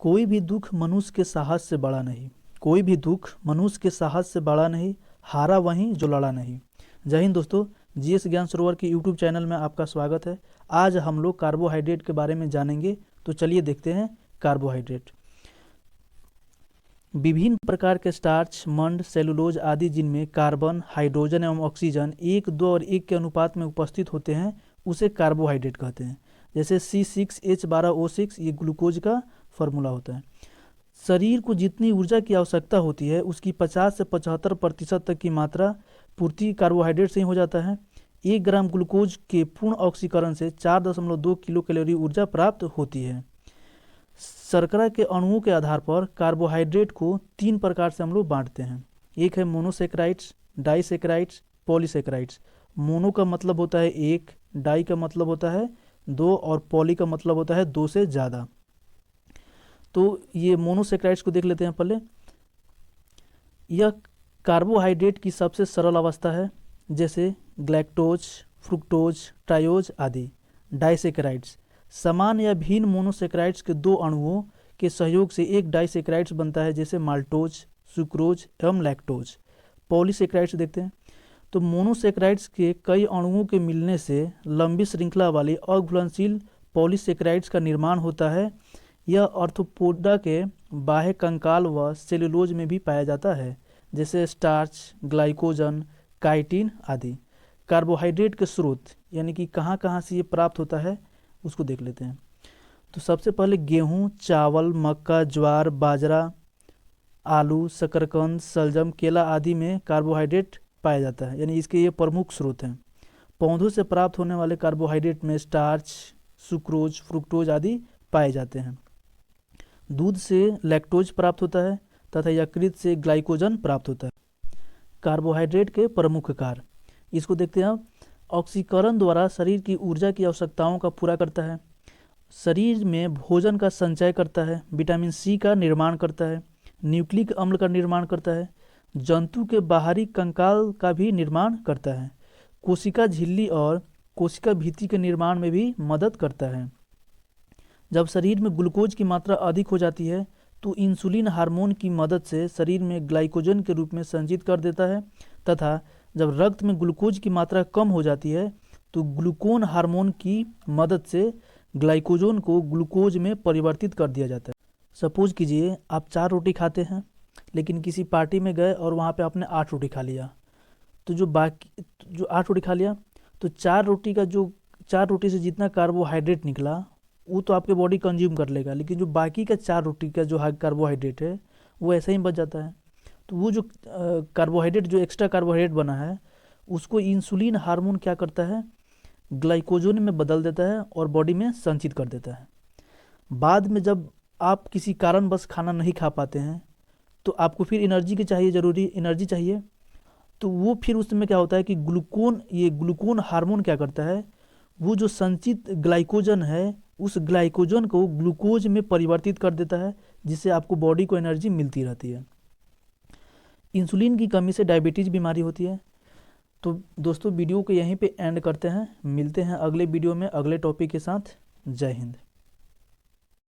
कोई भी दुख मनुष्य के साहस से बड़ा नहीं, कोई भी दुख मनुष्य के साहस से बड़ा नहीं, हारा वहीं जो लड़ा नहीं। जय हिंद दोस्तों, जीएस ज्ञान सरोवर के यूट्यूब चैनल में आपका स्वागत है। आज हम लोग कार्बोहाइड्रेट के बारे में जानेंगे, तो चलिए देखते हैं कार्बोहाइड्रेट। विभिन्न प्रकार के स्टार्च, मंड, सेलुलोज आदि जिनमें कार्बन, हाइड्रोजन एवं ऑक्सीजन 1, 2 और 1 के अनुपात में उपस्थित होते हैं, उसे कार्बोहाइड्रेट कहते हैं। जैसे C6H12O6 ये ग्लूकोज का फॉर्मूला होता है। शरीर को जितनी ऊर्जा की आवश्यकता होती है उसकी 50 से 75% तक की मात्रा पूर्ति कार्बोहाइड्रेट से ही हो जाता है। 1 ग्राम ग्लूकोज के पूर्ण ऑक्सीकरण से 4.2 किलो कैलोरी ऊर्जा प्राप्त होती है। शर्करा के अणुओं के आधार पर कार्बोहाइड्रेट को 3 प्रकार से हम लोग बांटते हैं। एक है मोनोसेक्राइड्स, डाइसेक्राइड्स, पॉलीसेक्राइड्स। मोनो का मतलब होता है 1, डाई का मतलब होता है 2 और पॉली का मतलब होता है 2 से ज़्यादा। तो ये मोनोसेक्राइड्स को देख लेते हैं पहले। यह कार्बोहाइड्रेट की सबसे सरल अवस्था है, जैसे ग्लैक्टोज, फ्रुक्टोज, ट्रायोज आदि। डाइसेक्राइड्स समान या भिन्न मोनोसेक्राइड्स के 2 अणुओं के सहयोग से एक डाइसेक्राइड्स बनता है, जैसे माल्टोज, सुक्रोज एवं लैक्टोज। पॉलीसेक्राइड्स देखते हैं। तो मोनोसेक्राइड्स के कई अणुओं के मिलने से लंबी श्रृंखला वाली अघुलनशील पॉलीसेक्राइड्स का निर्माण होता है। यह आर्थ्रोपोडा के बाह्य कंकाल व सेलुलोज में भी पाया जाता है, जैसे स्टार्च, ग्लाइकोजन, काइटिन आदि। कार्बोहाइड्रेट के स्रोत यानी कि कहाँ कहाँ से ये प्राप्त होता है उसको देख लेते हैं। तो सबसे पहले गेहूँ, चावल, मक्का, ज्वार, बाजरा, आलू, शकरकंद, सलजम, केला आदि में कार्बोहाइड्रेट पाया जाता है, यानी इसके ये प्रमुख स्रोत हैं। पौधों से प्राप्त होने वाले कार्बोहाइड्रेट में स्टार्च, सुक्रोज, फ्रुक्टोज आदि पाए जाते हैं। दूध से लैक्टोज प्राप्त होता है तथा यकृत से ग्लाइकोजन प्राप्त होता है। कार्बोहाइड्रेट के प्रमुख कार्य इसको देखते हैं अब। ऑक्सीकरण द्वारा शरीर की ऊर्जा की आवश्यकताओं का पूरा करता है, शरीर में भोजन का संचय करता है, विटामिन सी का निर्माण करता है, न्यूक्लिक अम्ल का निर्माण करता है, जंतु के बाहरी कंकाल का भी निर्माण करता है, कोशिका झिल्ली और कोशिका भित्ति के निर्माण में भी मदद करता है। जब शरीर में ग्लूकोज की मात्रा अधिक हो जाती है तो इंसुलिन हार्मोन की मदद से शरीर में ग्लाइकोजन के रूप में संचित कर देता है, तथा जब रक्त में ग्लूकोज की मात्रा कम हो जाती है तो ग्लूकोन हार्मोन की मदद से ग्लाइकोजन को ग्लूकोज में परिवर्तित कर दिया जाता है। सपोज कीजिए आप 4 रोटी खाते हैं, लेकिन किसी पार्टी में गए और वहाँ पे आपने 8 रोटी खा लिया। तो जो 8 रोटी खा लिया तो 4 रोटी से जितना कार्बोहाइड्रेट निकला वो तो आपके बॉडी कंज्यूम कर लेगा, लेकिन जो बाकी का 4 रोटी का जो कार्बोहाइड्रेट है वो ऐसे ही बच जाता है। तो वो जो कार्बोहाइड्रेट जो एक्स्ट्रा कार्बोहाइड्रेट बना है उसको इंसुलिन हार्मोन क्या करता है, ग्लाइकोजन में बदल देता है और बॉडी में संचित कर देता है। बाद में जब आप किसी कारणवश खाना नहीं खा पाते हैं तो आपको फिर एनर्जी की चाहिए, जरूरी एनर्जी चाहिए। तो वो फिर उसमें क्या होता है कि ग्लूकोन हार्मोन क्या करता है, वो जो संचित ग्लाइकोजन है उस ग्लाइकोजन को ग्लूकोज में परिवर्तित कर देता है, जिससे आपको बॉडी को एनर्जी मिलती रहती है। इंसुलिन की कमी से डायबिटीज बीमारी होती है। तो दोस्तों वीडियो को यहीं पे एंड करते हैं, मिलते हैं अगले वीडियो में अगले टॉपिक के साथ। जय हिंद।